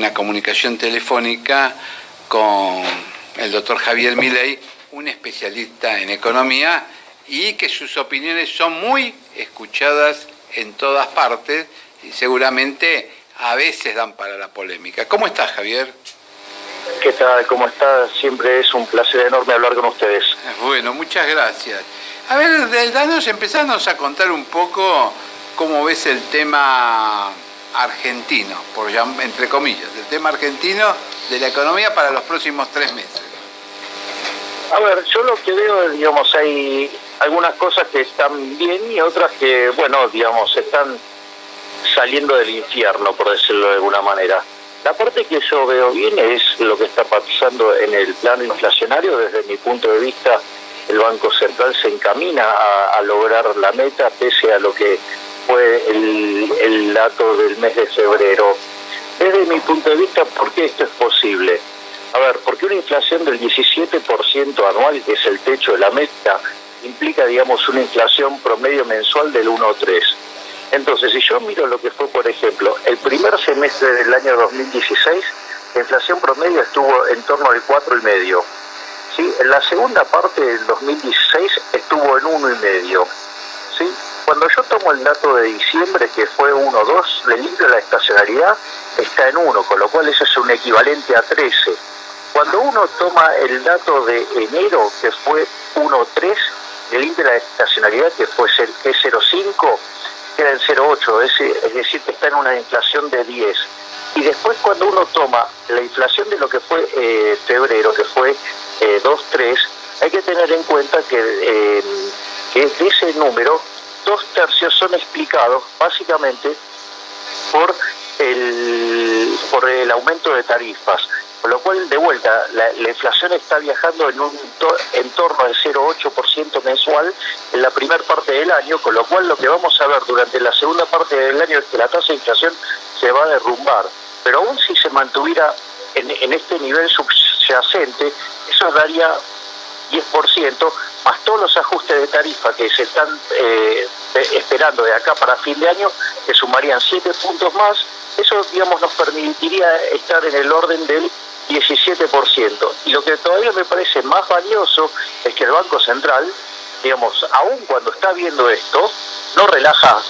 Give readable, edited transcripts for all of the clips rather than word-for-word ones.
una comunicación telefónica con el doctor Javier Milei, un especialista en economía, y que sus opiniones son muy escuchadas en todas partes y seguramente a veces dan para la polémica. ¿Cómo estás, Javier? ¿Qué tal? ¿Cómo estás? Siempre es un placer enorme hablar con ustedes. Bueno, muchas gracias. A ver, empezarnos a contar un poco cómo ves el tema argentino, entre comillas, el tema argentino de la economía para los próximos 3 meses. A ver, yo lo que veo, digamos, hay algunas cosas que están bien y otras que, bueno, digamos, están saliendo del infierno, por decirlo de alguna manera. La parte que yo veo bien es lo que está pasando en el plano inflacionario. Desde mi punto de vista, el Banco Central se encamina a lograr la meta, pese a lo que fue el dato del mes de febrero. Desde mi punto de vista, ¿por qué esto es posible? A ver, porque una inflación del 17% anual, que es el techo de la meta, implica, digamos, una inflación promedio mensual del 1,3%. Entonces, si yo miro lo que fue, por ejemplo, el primer semestre del año 2016, la inflación promedio estuvo en torno al 4,5%. ¿Sí? En la segunda parte del 2016 estuvo en 1,5%. ¿Sí? Cuando yo tomo el dato de diciembre, que fue 1,2%, le limpio la estacionalidad, está en 1%, con lo cual eso es un equivalente a 13%. Cuando uno toma el dato de enero, que fue 1,3%, le limpio la estacionalidad, que es 0,5%, queda en 0,8%, es decir, que está en una inflación de 10%. Y después cuando uno toma la inflación de lo que fue febrero, que fue 2,3%, hay que tener en cuenta que de ese número, 2/3 son explicados básicamente por el aumento de tarifas. Con lo cual, de vuelta, la inflación está viajando en torno al 0,8% mensual en la primera parte del año, con lo cual lo que vamos a ver durante la segunda parte del año es que la tasa de inflación se va a derrumbar. Pero aún si se mantuviera en este nivel subyacente, eso daría 10%, más todos los ajustes de tarifa que se están esperando de acá para fin de año, que sumarían 7 puntos más. Eso, digamos, nos permitiría estar en el orden del 17%. Y lo que todavía me parece más valioso es que el Banco Central, digamos, aun cuando está viendo esto, no relaja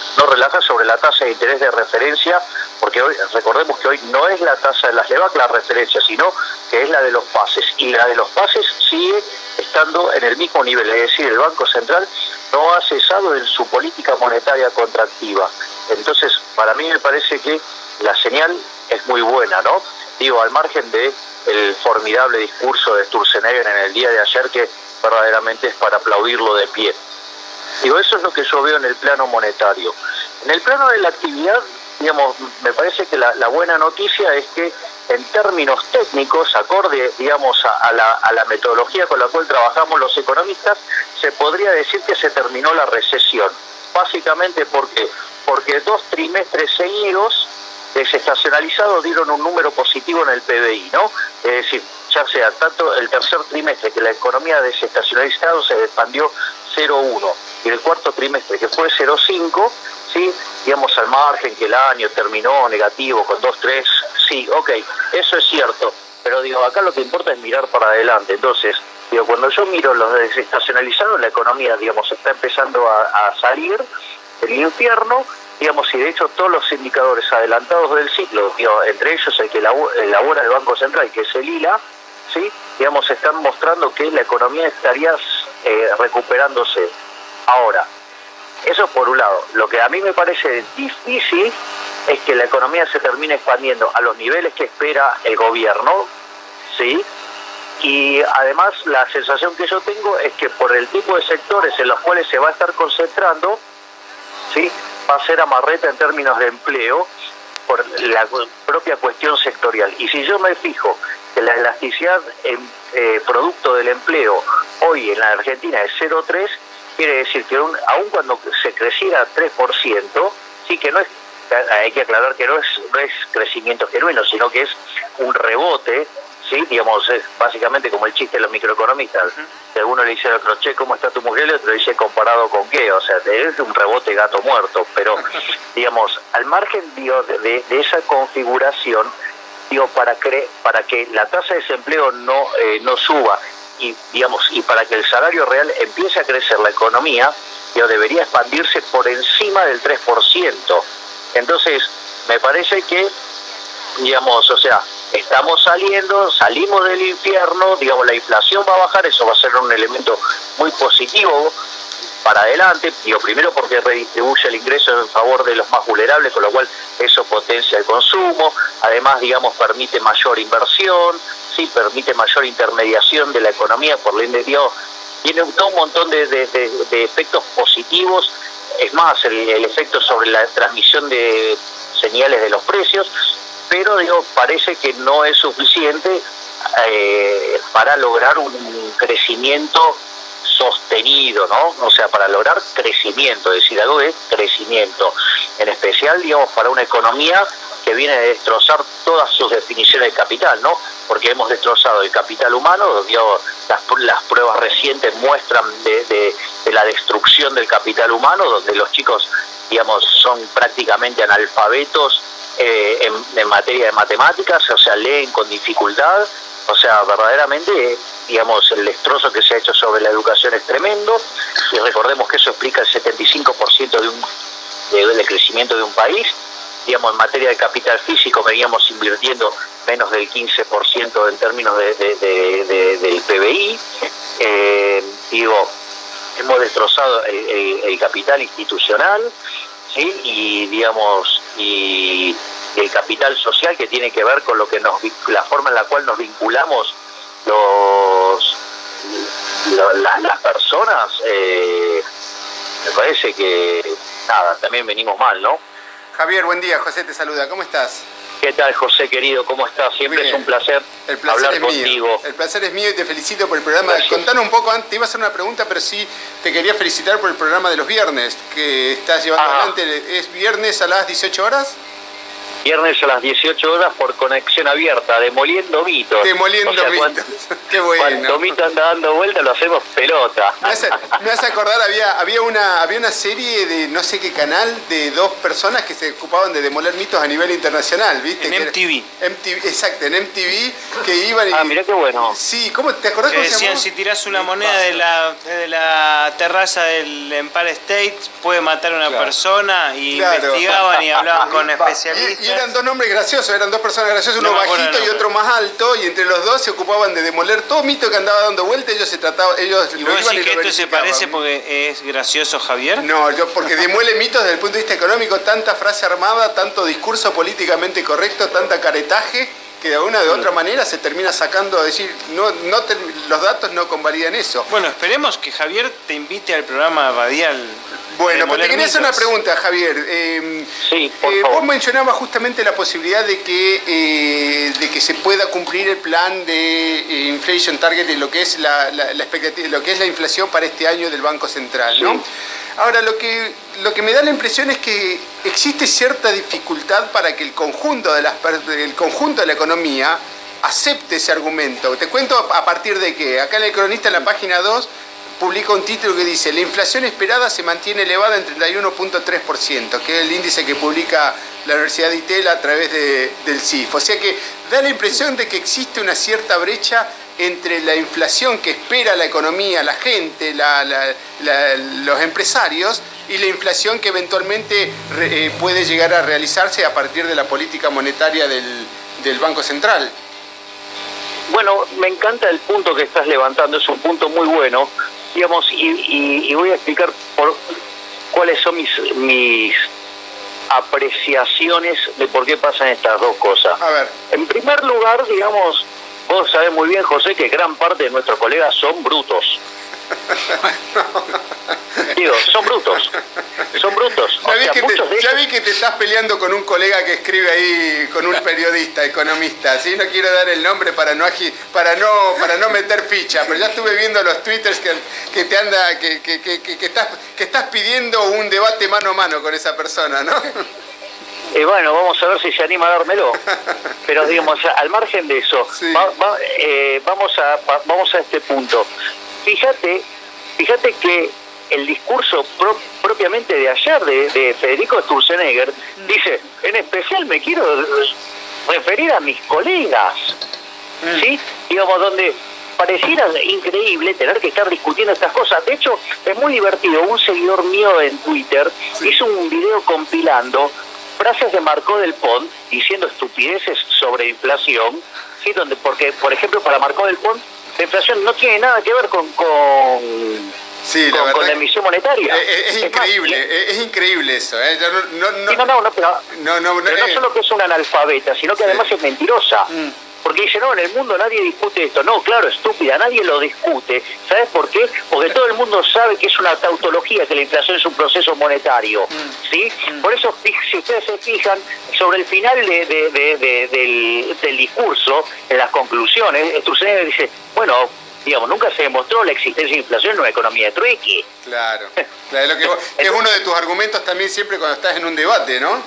sobre la tasa de interés de referencia, porque hoy, recordemos que hoy no es la tasa de las LEVAC la referencia, sino que es la de los pases. Y la de los pases sigue estando en el mismo nivel, es decir, el Banco Central no ha cesado en su política monetaria contractiva. Entonces, para mí me parece que la señal es muy buena, ¿no? Digo, al margen de el formidable discurso de Sturzenegger en el día de ayer, que verdaderamente es para aplaudirlo de pie. Digo, eso es lo que yo veo en el plano monetario. En el plano de la actividad, digamos, me parece que la buena noticia es que en términos técnicos, acorde, digamos, a la metodología con la cual trabajamos los economistas, se podría decir que se terminó la recesión. Básicamente, ¿por qué? Porque 2 trimestres seguidos desestacionalizados dieron un número positivo en el PBI, ¿no? Es decir, ya sea tanto el tercer trimestre, que la economía desestacionalizada se expandió 0,1, y el cuarto trimestre, que fue 0,5, ¿sí? Digamos, al margen que el año terminó negativo con 2,3, sí, ok, eso es cierto, pero digo, acá lo que importa es mirar para adelante. Entonces, digo, cuando yo miro los desestacionalizados, la economía, digamos, está empezando a salir del infierno, digamos, y de hecho todos los indicadores adelantados del ciclo, digo, entre ellos el que elabora el Banco Central, que es el ILA, ¿sí? Digamos, están mostrando que la economía estaría recuperándose. Ahora, eso por un lado. Lo que a mí me parece difícil es que la economía se termine expandiendo a los niveles que espera el gobierno, ¿sí? Y además la sensación que yo tengo es que por el tipo de sectores en los cuales se va a estar concentrando, ¿sí? Va a ser amarreta en términos de empleo por la propia cuestión sectorial. Y si yo me fijo que la elasticidad en producto del empleo hoy en la Argentina es 0,3, quiere decir que aun cuando se creciera 3%, sí, que no es, hay que aclarar que no es crecimiento genuino, sino que es un rebote, sí, digamos, es básicamente como el chiste de los microeconomistas. Que alguno le dice al otro, che, ¿cómo está tu mujer? Y otro le dice, ¿comparado con qué? O sea, es un rebote gato muerto, pero, digamos, al margen de esa configuración, digo, para que la tasa de desempleo no suba y para que el salario real empiece a crecer la economía, debería expandirse por encima del 3%. Entonces, me parece que, salimos del infierno, la inflación va a bajar, eso va a ser un elemento muy positivo para adelante, primero porque redistribuye el ingreso en favor de los más vulnerables, con lo cual eso potencia el consumo, además, permite mayor inversión, sí, permite mayor intermediación de la economía, por ende, tiene todo un montón de efectos positivos. Es más, el efecto sobre la transmisión de señales de los precios, pero parece que no es suficiente para lograr un crecimiento sostenido, ¿no? O sea, para lograr crecimiento, es decir, algo de crecimiento, en especial, para una economía que viene a destrozar todas sus definiciones de capital, ¿no? Porque hemos destrozado el capital humano, las pruebas recientes muestran de la destrucción del capital humano, donde los chicos, son prácticamente analfabetos en materia de matemáticas, o sea, leen con dificultad, o sea, verdaderamente, el destrozo que se ha hecho sobre la educación es tremendo, y recordemos que eso explica el 75% del crecimiento de un país. En materia de capital físico veníamos invirtiendo menos del 15% en términos del PBI. Hemos destrozado el capital institucional, ¿sí? Y el capital social, que tiene que ver con la forma en la cual nos vinculamos las personas. Me parece que también venimos mal, ¿no? Javier, buen día. José te saluda. ¿Cómo estás? ¿Qué tal, José, querido? ¿Cómo estás? Siempre es un placer hablar contigo. El placer es mío y te felicito por el programa. Gracias. Contanos un poco, antes te iba a hacer una pregunta, pero sí te quería felicitar por el programa de los viernes que estás llevando adelante. ¿Es viernes a las 18 horas? Viernes a las 18 horas por Conexión Abierta, Demoliendo Mitos. Demoliendo Mitos. Qué bueno. Cuando mito anda dando vuelta, lo hacemos pelota. Me hace acordar, había una serie de no sé qué canal de dos personas que se ocupaban de demoler mitos a nivel internacional, ¿viste? En MTV. Exacto, en MTV, que iban y... mirá qué bueno. Sí, ¿cómo te acordás que cómo se decían, llamó? si tirás una moneda de la terraza del Empire State, puede matar a una persona, y investigaban y hablaban con especialistas. Y eran dos nombres graciosos, eran dos personas graciosas, uno bajito y otro más alto, y entre los dos se ocupaban de demoler todo mito que andaba dando vuelta. Ellos ¿Y vos decís que esto se parece porque es gracioso, Javier? No, porque demuele mitos desde el punto de vista económico, tanta frase armada, tanto discurso políticamente correcto, tanta caretaje, que de una de otra manera se termina sacando a decir, los datos no convalidan eso. Bueno, esperemos que Javier te invite al programa radial. Bueno, pues te quería hacer una pregunta, Javier. Sí, por favor. Vos mencionabas justamente la posibilidad de que se pueda cumplir el plan de inflation target de lo que es la expectativa, lo que es la inflación para este año del Banco Central, ¿no? Sí. Ahora, lo que me da la impresión es que existe cierta dificultad para que el conjunto de la economía acepte ese argumento. Te cuento a partir de que acá en El Cronista, en la página 2, publica un título que dice: la inflación esperada se mantiene elevada en 31.3%, que es el índice que publica la Universidad de ITEL a través del CIF. O sea que da la impresión de que existe una cierta brecha entre la inflación que espera la economía, la gente, los empresarios, y la inflación que eventualmente puede llegar a realizarse a partir de la política monetaria del Banco Central. Bueno, me encanta el punto que estás levantando, es un punto muy bueno, y voy a explicar cuáles son mis apreciaciones de por qué pasan estas dos cosas. A ver. En primer lugar, vos sabés muy bien, José, que gran parte de nuestros colegas son brutos. Son brutos. Ya vi que te estás peleando con un colega que escribe ahí, con un periodista, economista, ¿sí? No quiero dar el nombre para no meter ficha, pero ya estuve viendo los twitters que estás pidiendo un debate mano a mano con esa persona, ¿no? Bueno, vamos a ver si se anima a dármelo. Pero al margen de eso, sí. Vamos a este punto. Fíjate que el discurso propiamente de ayer de Federico Sturzenegger dice: en especial me quiero referir a mis colegas, ¿sí? Digamos, donde pareciera increíble tener que estar discutiendo estas cosas. De hecho, es muy divertido. Un seguidor mío en Twitter hizo un video compilando frases de Marcó del Pont diciendo estupideces sobre inflación, ¿sí? Donde, porque, por ejemplo, para Marcó del Pont, la inflación no tiene nada que ver con la emisión monetaria. Es increíble, es increíble eso. No solo que es una analfabeta, sino que además es mentirosa. Porque dice, no, en el mundo nadie discute esto. No, claro, estúpida, nadie lo discute. ¿Sabes por qué? Porque todo el mundo sabe que es una tautología, que la inflación es un proceso monetario. ¿Sí? Por eso, si ustedes se fijan, sobre el final del discurso, en las conclusiones, Sturzenegger dice, bueno, digamos, nunca se demostró la existencia de inflación en una economía de trueque. Claro, es uno de tus argumentos también siempre cuando estás en un debate, ¿no?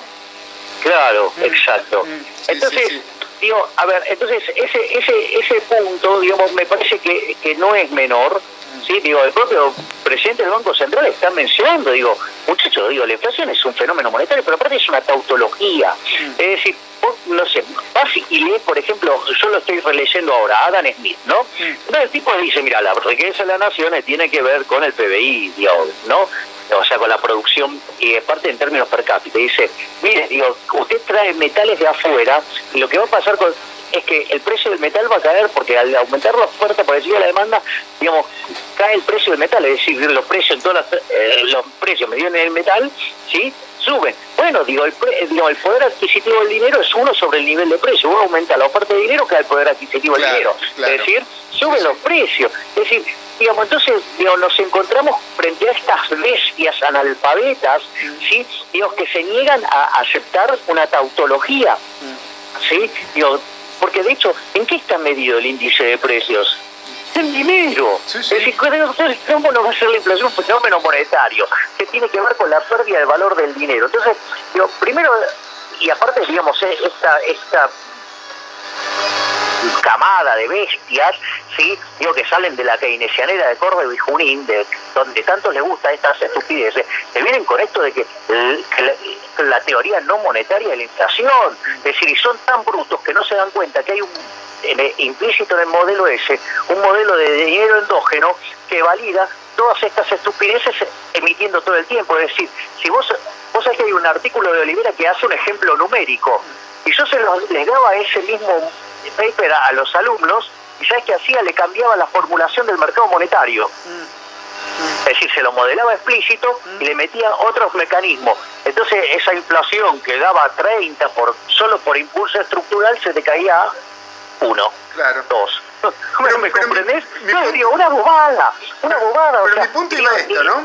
Claro, exacto. Entonces, digo, a ver, entonces ese punto, digamos, me parece que no es menor. Sí, digo, el propio presidente del Banco Central está mencionando, digo, muchachos, digo, la inflación es un fenómeno monetario, pero aparte es una tautología. Es decir, vos, no sé, vas y lees, por ejemplo, yo lo estoy releyendo ahora, Adam Smith, ¿no? Entonces el tipo dice, mira, la riqueza de las naciones tiene que ver con el PBI, digo, ¿no? O sea, con la producción, y aparte en términos per cápita. Dice, mire, digo, usted trae metales de afuera, y lo que va a pasar es que el precio del metal va a caer, porque al aumentar la oferta por encima de la demanda, digamos, cae el precio del metal, es decir, los precios en todas los precios medidos en el metal, ¿sí?, suben. Bueno, digo, el poder adquisitivo del dinero es uno sobre el nivel de precio. Uno aumenta la oferta de dinero, cae el poder adquisitivo del dinero. Claro. Es decir, suben los precios. Es decir, digamos, entonces, digamos, nos encontramos frente a estas bestias analfabetas, ¿sí?, digamos, que se niegan a aceptar una tautología, ¿sí? Digo, porque de hecho, ¿en qué está medido el índice de precios? En dinero. Sí. Es decir, ¿cómo no va a ser la inflación un fenómeno monetario que tiene que ver con la pérdida del valor del dinero? Entonces, digo, primero, y aparte, digamos, esta camada de bestias, ¿sí?, digo, que salen de la keynesianera de Córdoba y Junín, de donde tanto les gusta estas estupideces, que vienen con esto de que la teoría no monetaria de la inflación, es decir, y son tan brutos que no se dan cuenta que hay implícito en el modelo ese, un modelo de dinero endógeno que valida todas estas estupideces emitiendo todo el tiempo. Es decir, si vos sabés que hay un artículo de Olivera que hace un ejemplo numérico, y yo les daba ese mismo paper a los alumnos, y ¿sabes qué hacía? Le cambiaba la formulación del mercado monetario. Es decir, se lo modelaba explícito y le metía otros mecanismos. Entonces esa inflación que daba 30 solo por impulso estructural se te caía a 1, 2. ¿Me comprendés? No, digo, una bobada. Pero o sea, mi punto iba a esto, ¿no?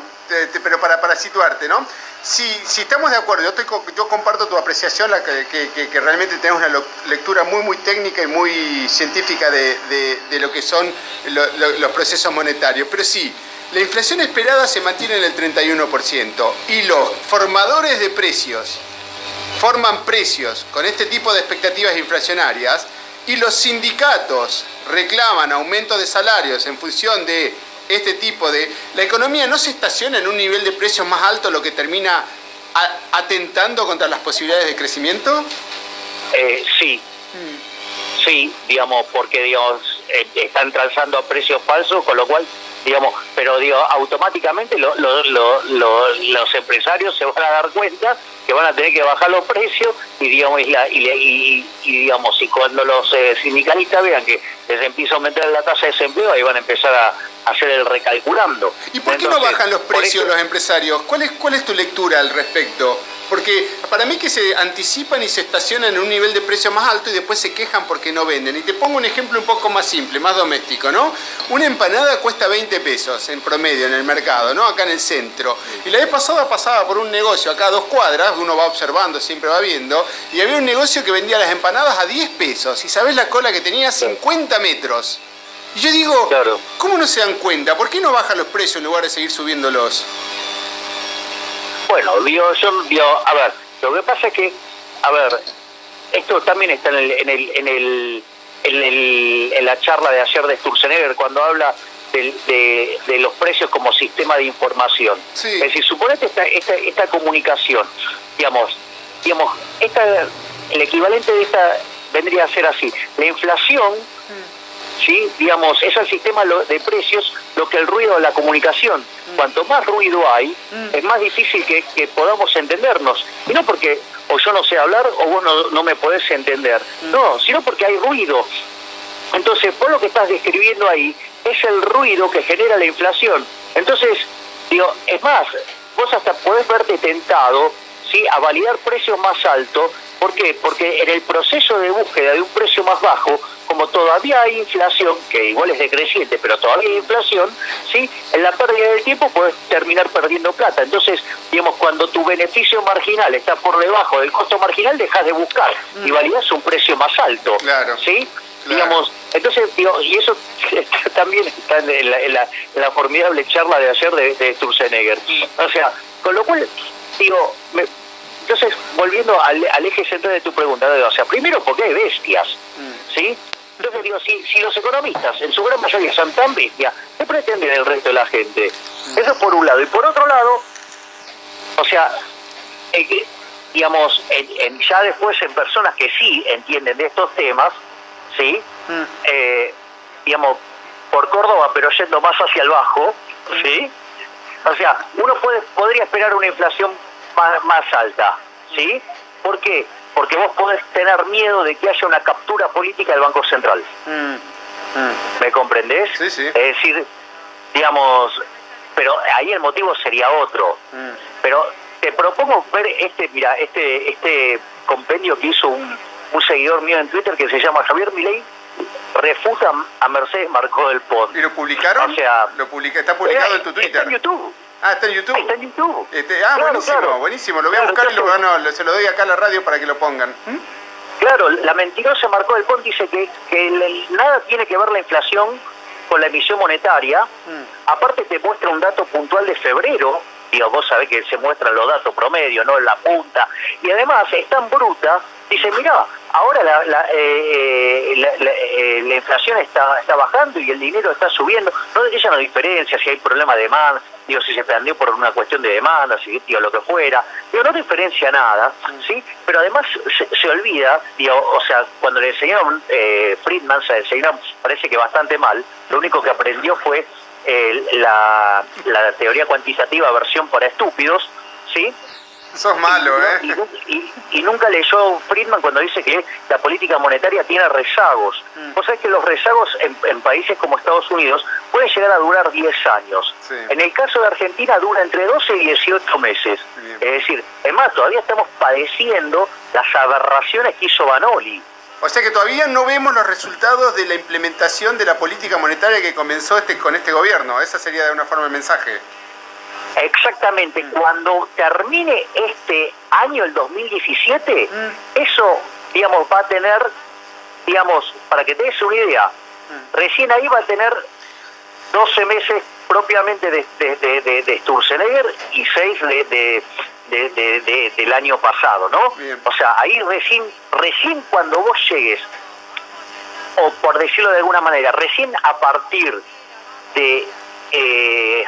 Pero para situarte, ¿no? Si estamos de acuerdo, yo comparto tu apreciación, que realmente tenemos una lectura muy técnica y muy científica de lo que son los procesos monetarios, pero sí, la inflación esperada se mantiene en el 31% y los formadores de precios forman precios con este tipo de expectativas inflacionarias y los sindicatos reclaman aumento de salarios en función de este tipo de... La economía no se estaciona en un nivel de precios más alto, lo que termina atentando contra las posibilidades de crecimiento. Sí, digamos, porque digamos están transando a precios falsos, con lo cual, digamos, pero digo, automáticamente los empresarios se van a dar cuenta que van a tener que bajar los precios y digamos digamos, y cuando los sindicalistas vean que les empieza a aumentar la tasa de desempleo, ahí van a empezar a hacer el recalculando. ¿Y por qué no bajan los precios los empresarios? ¿Cuál es tu lectura al respecto? Porque para mí que se anticipan y se estacionan en un nivel de precio más alto y después se quejan porque no venden. Y te pongo un ejemplo un poco más simple, más doméstico, ¿no? Una empanada cuesta 20 pesos en promedio en el mercado, ¿no? Acá en el centro. Y la vez pasada pasaba por un negocio acá a 2 cuadras, uno va observando, siempre va viendo, y había un negocio que vendía las empanadas a 10 pesos. Y ¿sabés la cola que tenía? 50 metros. Y yo digo, claro, ¿cómo no se dan cuenta? ¿Por qué no bajan los precios en lugar de seguir subiéndolos? Bueno, a ver, lo que pasa es que, a ver, esto también está en la charla de ayer de Sturzenegger cuando habla de los precios como sistema de información. Sí. Es decir, suponete esta comunicación, digamos, el equivalente de vendría a ser así. La inflación, ¿sí? Digamos, es el sistema de precios lo que el ruido de la comunicación. Cuanto más ruido hay, es más difícil que podamos entendernos. Y no porque o yo no sé hablar o vos no me podés entender. No, sino porque hay ruido. Entonces, vos lo que estás describiendo ahí es el ruido que genera la inflación. Entonces, digo, es más, vos hasta podés verte tentado, ¿sí?, a validar precios más altos. ¿Por qué? Porque en el proceso de búsqueda de un precio más bajo, como todavía hay inflación, que igual es decreciente, pero todavía hay inflación, ¿sí?, en la pérdida del tiempo podés terminar perdiendo plata. Entonces, digamos, cuando tu beneficio marginal está por debajo del costo marginal, dejas de buscar y validás un precio más alto. Claro. ¿Sí? Claro. Digamos, entonces, digo, y eso también está en la formidable charla de ayer de Sturzenegger. O sea, con lo cual, digo, entonces, volviendo al eje central de tu pregunta, o sea, primero porque hay bestias, ¿sí? Entonces digo, si los economistas en su gran mayoría son tan bestias, ¿qué pretenden el resto de la gente? Eso por un lado. Y por otro lado, o sea, digamos, ya después en personas que sí entienden de estos temas, ¿sí? Digamos, por Córdoba, pero yendo más hacia el bajo, ¿sí? O sea, uno podría esperar una inflación más alta, ¿sí? ¿Por qué? Porque vos podés tener miedo de que haya una captura política del Banco Central. ¿Me comprendés? Sí, sí. Es decir, digamos, pero ahí el motivo sería otro. Pero te propongo ver este compendio que hizo un seguidor mío en Twitter que se llama Javier Milei, refuta a Mercedes Marcó del Pont. ¿Y lo publicaron? O sea, está publicado en tu Twitter. Está en YouTube. Ah, está en YouTube. Está en YouTube. Claro, buenísimo, claro. buenísimo. Lo voy a buscar y se lo doy acá a la radio para que lo pongan. Claro, la mentirosa Marcó del Pont dice que nada tiene que ver la inflación con la emisión monetaria. Aparte te muestra un dato puntual de febrero. Digo, vos sabés que se muestran los datos promedio, no en la punta. Y además es tan bruta, dice, mirá, ahora la inflación está bajando y el dinero está subiendo. Ella no diferencia si hay problema de demanda, digo, si se planteó por una cuestión de demanda, si digo, lo que fuera. Digo, no diferencia nada, ¿sí? Pero además se olvida, digo, o sea, cuando le enseñaron Friedman, se enseñaron, parece que bastante mal, lo único que aprendió fue la teoría cuantitativa versión para estúpidos, ¿sí? Sos malo, y nunca leyó Friedman cuando dice que la política monetaria tiene rezagos. Vos sabés que los rezagos en países como Estados Unidos pueden llegar a durar 10 años. Sí. En el caso de Argentina dura entre 12 y 18 meses. Bien. Es decir, es más, todavía estamos padeciendo las aberraciones que hizo Banoli. O sea que todavía no vemos los resultados de la implementación de la política monetaria que comenzó con este gobierno. Esa sería de una forma el mensaje. Exactamente. Cuando termine este año, el 2017, eso, digamos, va a tener, digamos, para que te des una idea, recién ahí va a tener 12 meses propiamente de Sturzenegger y 6 del año pasado, ¿no? Bien. O sea, ahí recién cuando vos llegues, o por decirlo de alguna manera, recién a partir de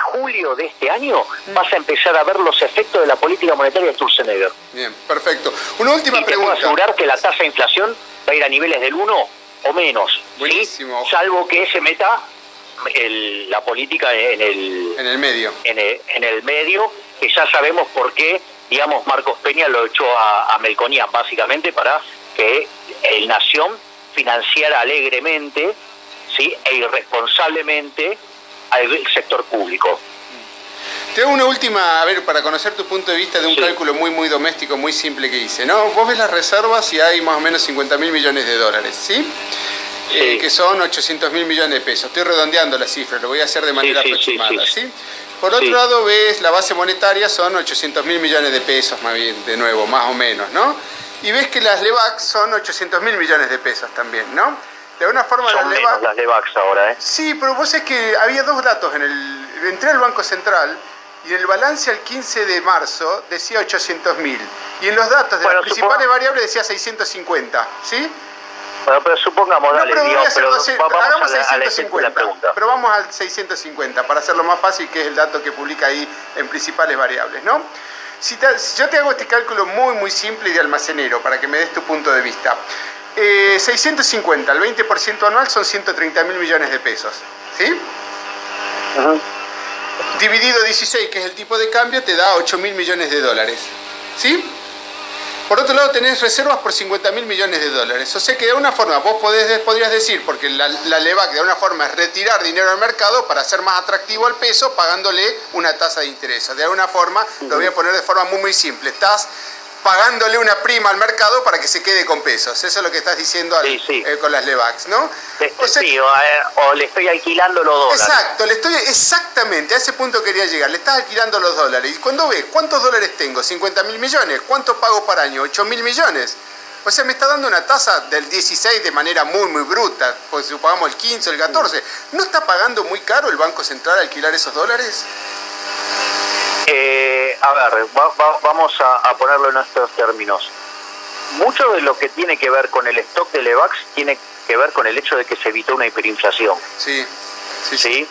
julio de este año vas a empezar a ver los efectos de la política monetaria de Sturzenegger. Bien, perfecto. Una última y pregunta. Te puedo asegurar que la tasa de inflación va a ir a niveles del 1 o menos. Buenísimo. ¿Sí? Salvo que se meta la política en el medio. En el medio, que ya sabemos por qué, digamos, Marcos Peña lo echó a Melconian, básicamente para que el Nación financiara alegremente, ¿sí?, e irresponsablemente al sector público. Te hago una última, a ver, para conocer tu punto de vista de un cálculo muy doméstico, muy simple que hice, ¿no? Vos ves las reservas y hay más o menos 50.000 millones de dólares, ¿sí? Que son 800.000 millones de pesos. Estoy redondeando las cifras, lo voy a hacer de manera aproximada, ¿sí? Por otro lado, ves la base monetaria, son 800.000 millones de pesos, más bien, de nuevo, más o menos, ¿no? Y ves que las LEVAX son 800.000 millones de pesos también, ¿no? De alguna forma son menos las LEVAX ahora, ¿eh? Sí, pero vos es que había dos datos. Entré al Banco Central y en el balance al 15 de marzo decía 800.000. Y en los datos de las principales variables decía 650, ¿sí? Bueno, pero supongamos, no, dale, pero Dios, hagamos a 650, pero vamos al 650 para hacerlo más fácil, que es el dato que publica ahí en principales variables, ¿no? Si yo te hago este cálculo muy simple y de almacenero, para que me des tu punto de vista. 650, el 20% anual son 130.000 millones de pesos. ¿Sí? Ajá. Dividido 16, que es el tipo de cambio, te da 8.000 millones de dólares. ¿Sí? Por otro lado, tenés reservas por 50.000 millones de dólares. O sea que de alguna forma vos podrías decir, porque la LEVAC de alguna forma es retirar dinero al mercado para hacer más atractivo al peso, pagándole una tasa de interés. De alguna forma, lo voy a poner de forma muy simple. Estás pagándole una prima al mercado para que se quede con pesos. Eso es lo que estás diciendo con las LEVACs, ¿no? O le estoy alquilando los dólares. Exacto, exactamente, a ese punto quería llegar. Le estás alquilando los dólares. Y cuando ves, ¿cuántos dólares tengo? 50.000 millones. ¿Cuánto pago por año? 8.000 millones. O sea, me está dando una tasa del 16 de manera muy, muy bruta. Pues si pagamos el 15 o el 14. ¿No está pagando muy caro el Banco Central alquilar esos dólares? A ver, vamos a ponerlo en estos términos. Mucho de lo que tiene que ver con el stock de LEVACs tiene que ver con el hecho de que se evitó una hiperinflación. Sí, estoy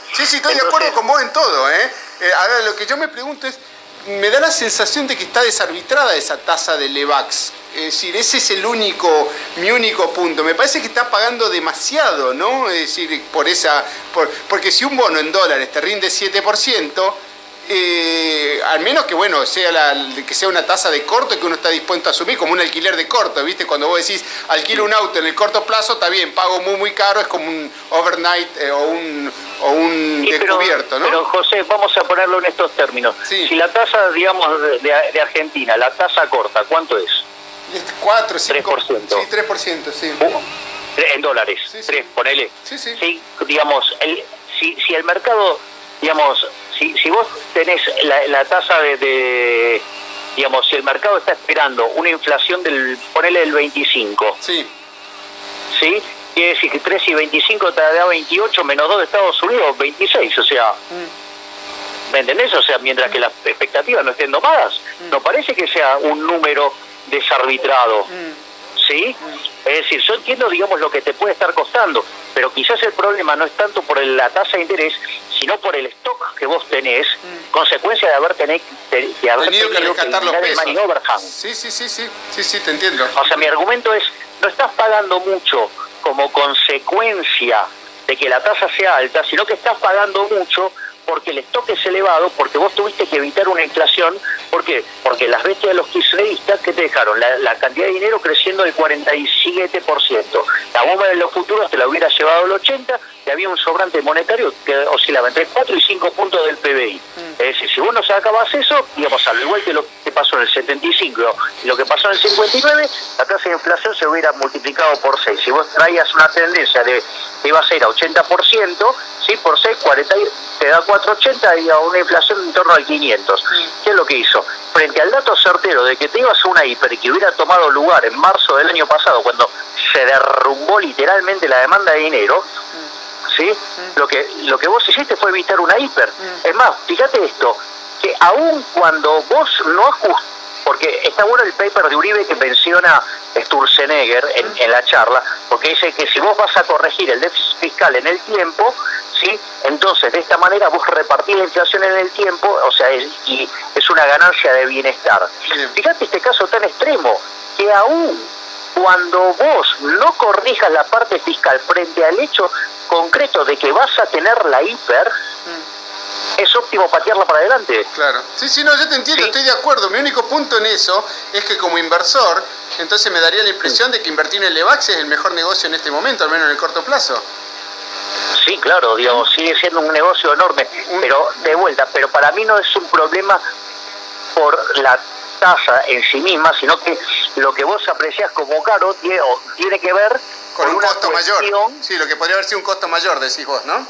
de acuerdo con vos en todo, ¿eh? Ahora, lo que yo me pregunto es, me da la sensación de que está desarbitrada esa tasa de LEVACs. Es decir, ese es mi único punto. Me parece que está pagando demasiado, ¿no? Es decir, porque si un bono en dólares te rinde 7%, al menos que sea una tasa de corto que uno está dispuesto a asumir, como un alquiler de corto, ¿viste? Cuando vos decís alquilo un auto en el corto plazo, está bien, pago muy muy caro, es como un overnight o un descubierto, ¿no? Pero José, vamos a ponerlo en estos términos. Sí. Si la tasa, digamos, de Argentina, la tasa corta, ¿cuánto es? 4, 5, 3%. Sí, 3%, sí. En dólares, Sí. 3, ponele. Sí. Digamos, si el mercado, digamos, si vos tenés la tasa digamos, si el mercado está esperando una inflación ponele del 25. Sí. ¿Sí? Quiere decir que 3 y 25 te da 28 menos 2 de Estados Unidos, 26, o sea... ¿Me entendés? O sea, mientras que las expectativas no estén domadas, no parece que sea un número desarbitrado. ¿Sí? Es decir, yo entiendo, digamos, lo que te puede estar costando, pero quizás el problema no es tanto por la tasa de interés, sino por el stock que vos tenés, consecuencia de haber tenido que rescatar los pesos. Sí, te entiendo. O sea, mi argumento es, no estás pagando mucho como consecuencia de que la tasa sea alta, sino que estás pagando mucho porque el stock es elevado, porque vos tuviste que evitar una inflación. ¿Por qué? Porque las bestias de los kirchneristas, ¿qué te dejaron? La cantidad de dinero creciendo del 47%. La bomba de los futuros te la hubiera llevado al 80%, y había un sobrante monetario que oscilaba entre 4 y 5 puntos del PBI. Es decir, si vos no sacabas eso, digamos, al igual que lo que pasó en el 75 y lo que pasó en el 59, la tasa de inflación se hubiera multiplicado por 6. Si vos traías una tendencia de que iba a ser a 80%, ¿sí? Por 6, 40, te da 480 y a una inflación en torno al 500. ¿Qué es lo que hizo? Frente al dato certero de que te ibas a una hiper que hubiera tomado lugar en marzo del año pasado, cuando se derrumbó literalmente la demanda de dinero, ¿sí? Lo que vos hiciste fue evitar una hiper. Es más, fíjate esto, que aun cuando vos no ajustas, porque está bueno el paper de Uribe que menciona Sturzenegger en la charla, porque dice que si vos vas a corregir el déficit fiscal en el tiempo, ¿sí? Entonces de esta manera vos repartís la inflación en el tiempo, o sea, y es una ganancia de bienestar. Fíjate este caso tan extremo, que aún cuando vos no corrijas la parte fiscal frente al hecho concreto de que vas a tener la hiper, es óptimo patearla para adelante. Claro. Sí, no, yo te entiendo, estoy de acuerdo. Mi único punto en eso es que como inversor, entonces me daría la impresión de que invertir en el LEVACs es el mejor negocio en este momento, al menos en el corto plazo. Sí, claro, digamos, sigue siendo un negocio enorme, pero de vuelta, pero para mí no es un problema por la tasa en sí misma, sino que lo que vos apreciás como caro tiene que ver con un costo cuestión mayor. Sí, lo que podría haber sido un costo mayor, decís vos, ¿no?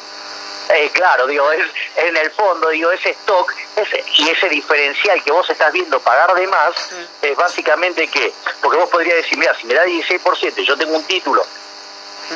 Claro, digo, en el fondo, digo, ese stock y ese diferencial que vos estás viendo pagar de más, es básicamente que, porque vos podrías decir, mira, si me da 16%, yo tengo un título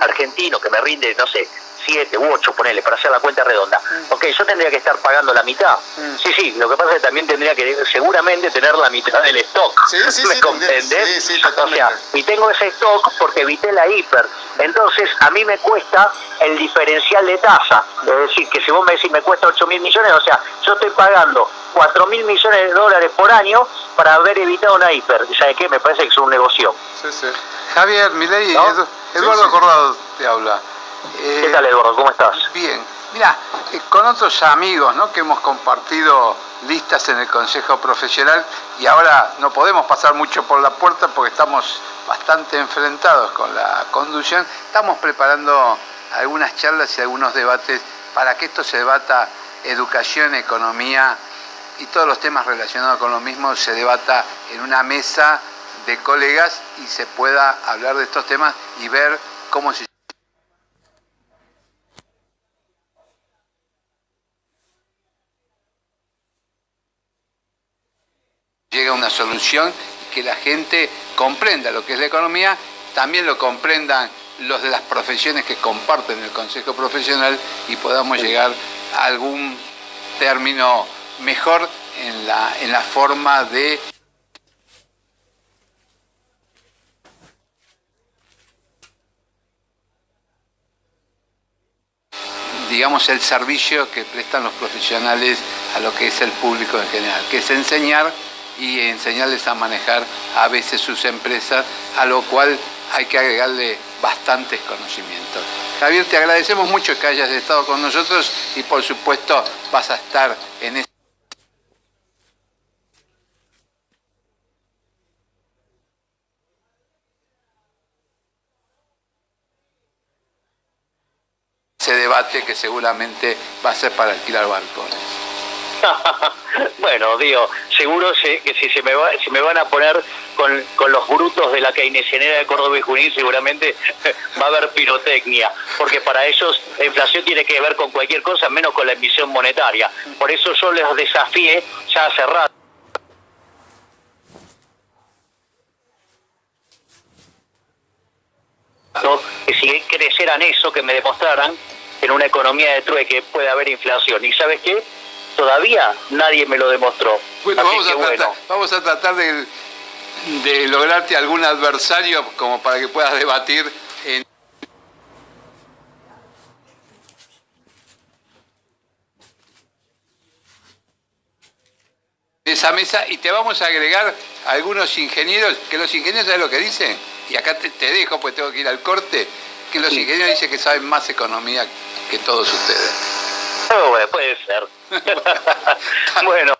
argentino que me rinde, no sé, 7 u 8, ponele, para hacer la cuenta redonda. Ok, yo tendría que estar pagando la mitad. Sí, lo que pasa es que también tendría que seguramente tener la mitad del stock. ¿Me comprendés? Sí, o sea, y tengo ese stock porque evité la hiper. Entonces, a mí me cuesta el diferencial de tasa. Es decir, que si vos me decís me cuesta 8.000 millones, o sea, yo estoy pagando 4.000 millones de dólares por año para haber evitado una hiper. ¿Y sabes qué? Me parece que es un negocio. Sí. Javier Milei, ¿No? Eduardo Sí. Corrado te habla. ¿Qué tal, Eduardo? ¿Cómo estás? Bien. Mira, con otros amigos, ¿no?, que hemos compartido listas en el Consejo Profesional, y ahora no podemos pasar mucho por la puerta porque estamos bastante enfrentados con la conducción, estamos preparando algunas charlas y algunos debates para que esto se debata, educación, economía y todos los temas relacionados con lo mismo se debata en una mesa de colegas y se pueda hablar de estos temas y ver cómo se llega a una solución, que la gente comprenda lo que es la economía, también lo comprendan los de las profesiones que comparten el Consejo Profesional y podamos llegar a algún término mejor en la forma de digamos el servicio que prestan los profesionales a lo que es el público en general, que es enseñar y enseñarles a manejar a veces sus empresas, a lo cual hay que agregarle bastantes conocimientos. Javier, te agradecemos mucho que hayas estado con nosotros y por supuesto vas a estar en ese debate que seguramente va a ser para alquilar balcones. Bueno, digo, seguro que si se me van a poner con los brutos de la keynesianera de Córdoba y Junín, seguramente va a haber pirotecnia, porque para ellos la inflación tiene que ver con cualquier cosa, menos con la emisión monetaria. Por eso yo les desafié ya hace rato, que si crecieran eso, que me demostraran que en una economía de trueque puede haber inflación. ¿Y sabes qué? Todavía nadie me lo demostró. Bueno, Así vamos a tratar de lograrte algún adversario como para que puedas debatir en esa mesa, y te vamos a agregar algunos ingenieros, que los ingenieros, ¿sabes lo que dicen? Y acá te dejo porque tengo que ir al corte, que los ingenieros dicen que saben más economía que todos ustedes. Puede ser. Bueno.